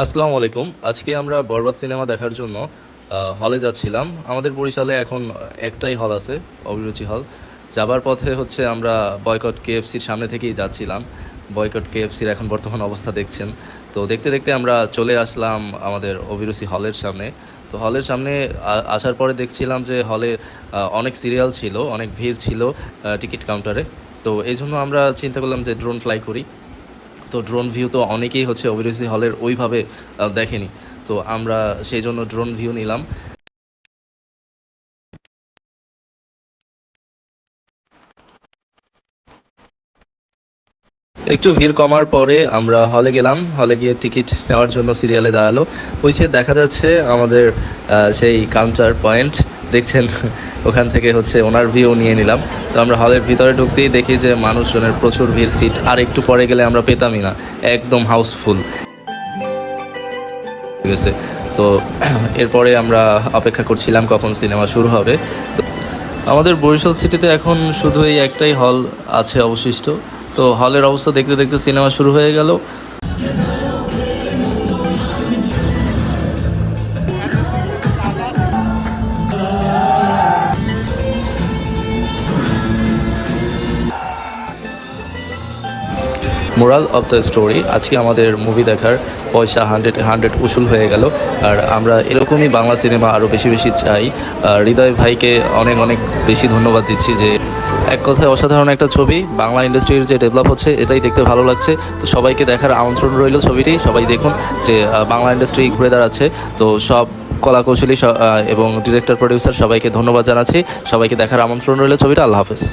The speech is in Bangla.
আসসালামু আলাইকুম। আজকে আমরা বরবাদ সিনেমা দেখার জন্য হলে যাচ্ছিলাম। আমাদের বরিশালে এখন একটাই হল আছে, অভিরুচি হল। যাবার পথে হচ্ছে আমরা বয়কট কেএফসির সামনে থেকেই যাচ্ছিলাম। বয়কট কেএফসির এখন বর্তমান অবস্থা দেখছেন। তো দেখতে দেখতে আমরা চলে আসলাম আমাদের অভিরুচি হলের সামনে। তো হলের সামনে আসার পরে দেখছিলাম যে হলে অনেক সিরিয়াল ছিল, অনেক ভিড় ছিল টিকিট কাউন্টারে। তো এই জন্য আমরা চিন্তা করলাম যে ড্রোন ফ্লাই করি। তো ড্রোন ভিউ তো অনেকেই হচ্ছে অভিরুচি হলের ওইভাবে দেখেনি। তো আমরা সেই জন্য ড্রোন ভিউ নিলাম। একটু ভিড় কমার পরে আমরা হলে গেলাম। হলে গিয়ে টিকিট নেওয়ার জন্য সিরিয়ালে দাঁড়ালো। ওই যে দেখা যাচ্ছে আমাদের সেই কাউন্টার পয়েন্ট দেখছেন। ওখান থেকে হচ্ছে ওনার ভিউ নিয়ে নিলাম। তো আমরা হলের ভিতরে ঢুকতেই দেখি যে মানুষজনের প্রচুর ভিড়, সিট আর একটু পরে গেলে আমরা পেতামই না, একদম হাউসফুল গেছে। তো এরপরে আমরা অপেক্ষা করছিলাম কখন সিনেমা শুরু হবে। তো আমাদের বরিশাল সিটিতে এখন শুধু এই একটাই হল আছে অবশিষ্ট। তো হলের অবস্থা দেখতে দেখতে সিনেমা শুরু হয়ে গেল। মোরাল অফ দ্য স্টোরি, আজকে আমাদের মুভি দেখার পয়সা হান্ড্রেড হান্ড্রেড উসুল হয়ে গেল। আর আমরা এরকমই বাংলা সিনেমা আরও বেশি বেশি চাই। হৃদয় ভাইকে অনেক অনেক বেশি ধন্যবাদ দিচ্ছি যে এক কথায় অসাধারণ একটা ছবি। বাংলা ইন্ডাস্ট্রির যে ডেভেলপ হচ্ছে এটাই দেখতে ভালো লাগছে। তো সবাইকে দেখার আমন্ত্রণ রইল ছবিটি। সবাই দেখুন যে বাংলা ইন্ডাস্ট্রি ঘুরে দাঁড়াচ্ছে। তো সব কলাকৌশলী এবং ডিরেক্টর প্রডিউসার সবাইকে ধন্যবাদ জানাচ্ছি। সবাইকে দেখার আমন্ত্রণ রইল ছবিটা। আল্লাহ হাফেজ।